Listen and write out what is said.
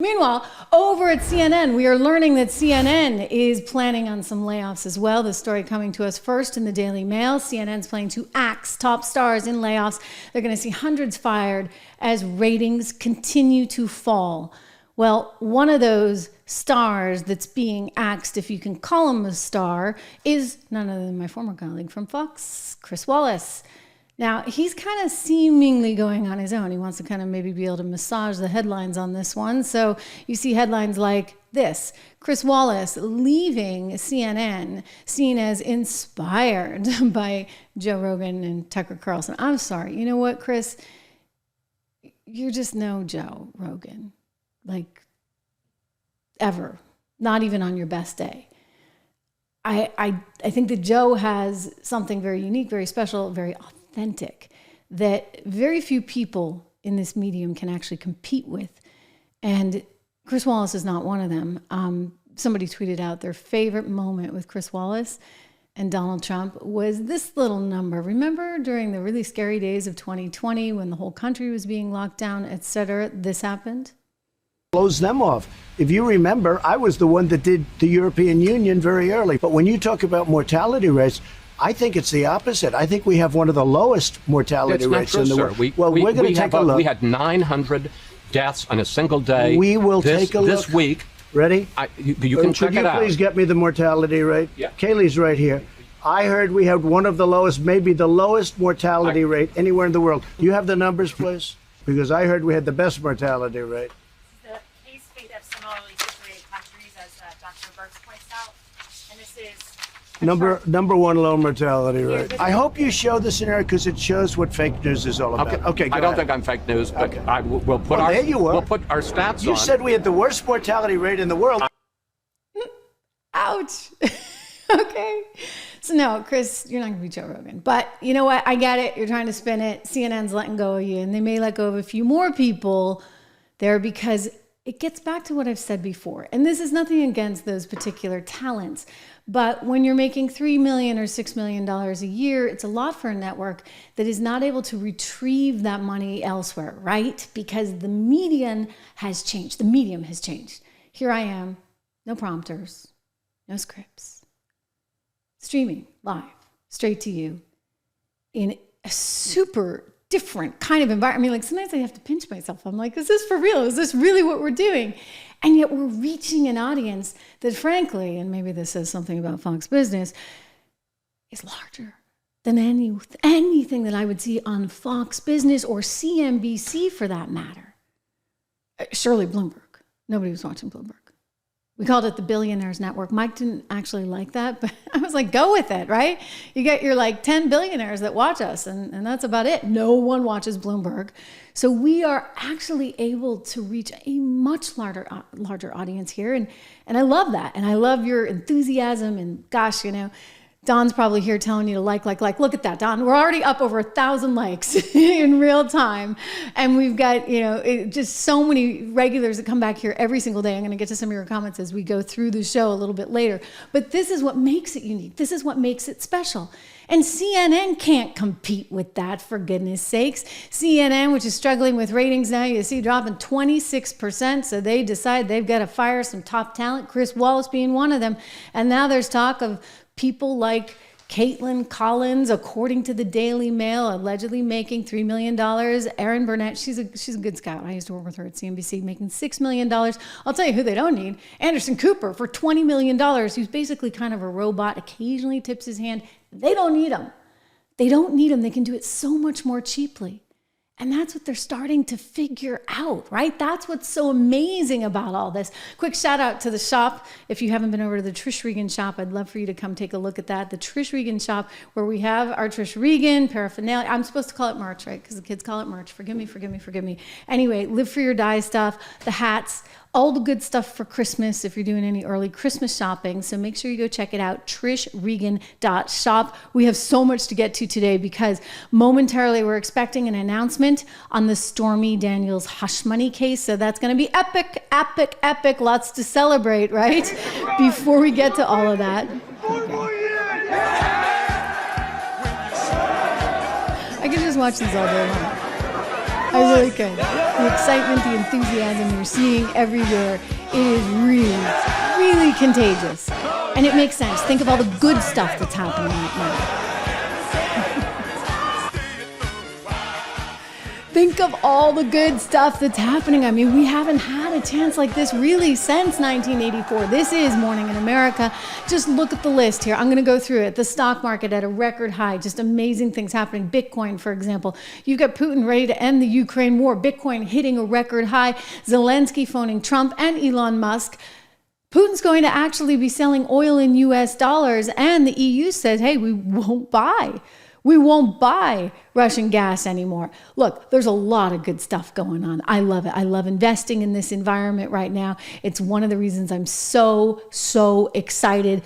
Meanwhile, over at CNN, we are learning that CNN is planning on some layoffs as well. This story coming to us first in the Daily Mail. CNN's planning to axe top stars in layoffs. They're going to see hundreds fired as ratings continue to fall. Well, one of those stars that's being axed, if you can call him a star, is none other than my former colleague from Fox, Chris Wallace. Now, he's kind of seemingly going on his own. He wants to kind of maybe be able to massage the headlines on this one. So you see headlines like this: Chris Wallace leaving CNN, seen as inspired by Joe Rogan and Tucker Carlson. I'm sorry. You know what, Chris? You're just no Joe Rogan. Like, ever. Not even on your best day. I think that Joe has something very unique, very special, very authentic, that very few people in this medium can actually compete with. And Chris Wallace is not one of them. Somebody tweeted out their favorite moment with Chris Wallace and Donald Trump was this little number. Remember during the really scary days of 2020 when the whole country was being locked down, et cetera, this happened? Blows them off. If you remember, I was the one that did the European Union very early. But when you talk about mortality rates, I think it's the opposite. I think we have one of the lowest mortality rates in the world. We're going to take a look. We had 900 deaths on a single day. We will take a look. This week. Ready? You can check it out. Could you please get me the mortality rate? Yeah. Kaylee's right here. I heard we had one of the lowest, maybe the lowest mortality rate anywhere in the world. Do you have the numbers, please? Because I heard we had the best mortality rate. Similarly situated countries, as Dr. Burks points out, and this is number one low mortality rate. I hope you show the scenario because it shows what fake news is all about. Okay, I don't think I'm fake news, but okay. We'll put we'll put our stats on. You said we had the worst mortality rate in the world. Ouch. Okay. So no, Chris, you're not going to be Joe Rogan. But you know what? I get it. You're trying to spin it. CNN's letting go of you, and they may let go of a few more people there because it gets back to what I've said before. And this is nothing against those particular talents. But when you're making $3 million or $6 million a year, it's a lot for a network that is not able to retrieve that money elsewhere, right? Because the medium has changed. The medium has changed. Here I am, no prompters, no scripts, streaming live, straight to you in a super different kind of environment. I mean, like sometimes I have to pinch myself. I'm like, is this for real? Is this really what we're doing? And yet we're reaching an audience that frankly, and maybe this says something about Fox Business, is larger than anything that I would see on Fox Business or CNBC for that matter. Surely Bloomberg. Nobody was watching Bloomberg. We called it the Billionaires Network. Mike didn't actually like that, but I was like, go with it, right? You get your like 10 billionaires that watch us, and that's about it. No one watches Bloomberg. So we are actually able to reach a much larger audience here, and I love that. And I love your enthusiasm, and gosh, you know, Don's probably here telling you to like. Look at that, Don. We're already up over 1,000 likes in real time. And we've got, you know, just so many regulars that come back here every single day. I'm going to get to some of your comments as we go through the show a little bit later. But this is what makes it unique. This is what makes it special. And CNN can't compete with that, for goodness sakes. CNN, which is struggling with ratings now, you see dropping 26%. So they decide they've got to fire some top talent, Chris Wallace being one of them. And now there's talk of people like Caitlin Collins, according to the Daily Mail, allegedly making $3 million. Erin Burnett, she's a good scout. I used to work with her at CNBC, making $6 million. I'll tell you who they don't need. Anderson Cooper for $20 million, who's basically kind of a robot, occasionally tips his hand. They don't need him. They don't need him. They can do it so much more cheaply. And that's what they're starting to figure out, right? That's what's so amazing about all this. Quick shout out to the shop. If you haven't been over to the Trish Regan shop, I'd love for you to come take a look at that. The Trish Regan shop, where we have our Trish Regan paraphernalia. I'm supposed to call it merch, right? Because the kids call it merch. Forgive me. Anyway, Live for Your Die stuff, the hats, all the good stuff for Christmas if you're doing any early Christmas shopping. So make sure you go check it out, trishregan.shop. We have so much to get to today because momentarily we're expecting an announcement on the Stormy Daniels hush money case. So that's going to be epic. Lots to celebrate, right? Before we get to all of that. I could just watch these all day long. I really could. The excitement, the enthusiasm you're seeing everywhere, it is really, really contagious. And it makes sense. Think of all the good stuff that's happening right now. Think of all the good stuff that's happening. I mean, we haven't had a chance like this really since 1984. This is Morning in America. Just look at the list here. I'm going to go through it. The stock market at a record high. Just amazing things happening. Bitcoin, for example. You've got Putin ready to end the Ukraine war. Bitcoin hitting a record high. Zelensky phoning Trump and Elon Musk. Putin's going to actually be selling oil in US dollars. And the EU says, hey, we won't buy Russian gas anymore. Look, there's a lot of good stuff going on. I love it. I love investing in this environment right now. It's one of the reasons I'm so excited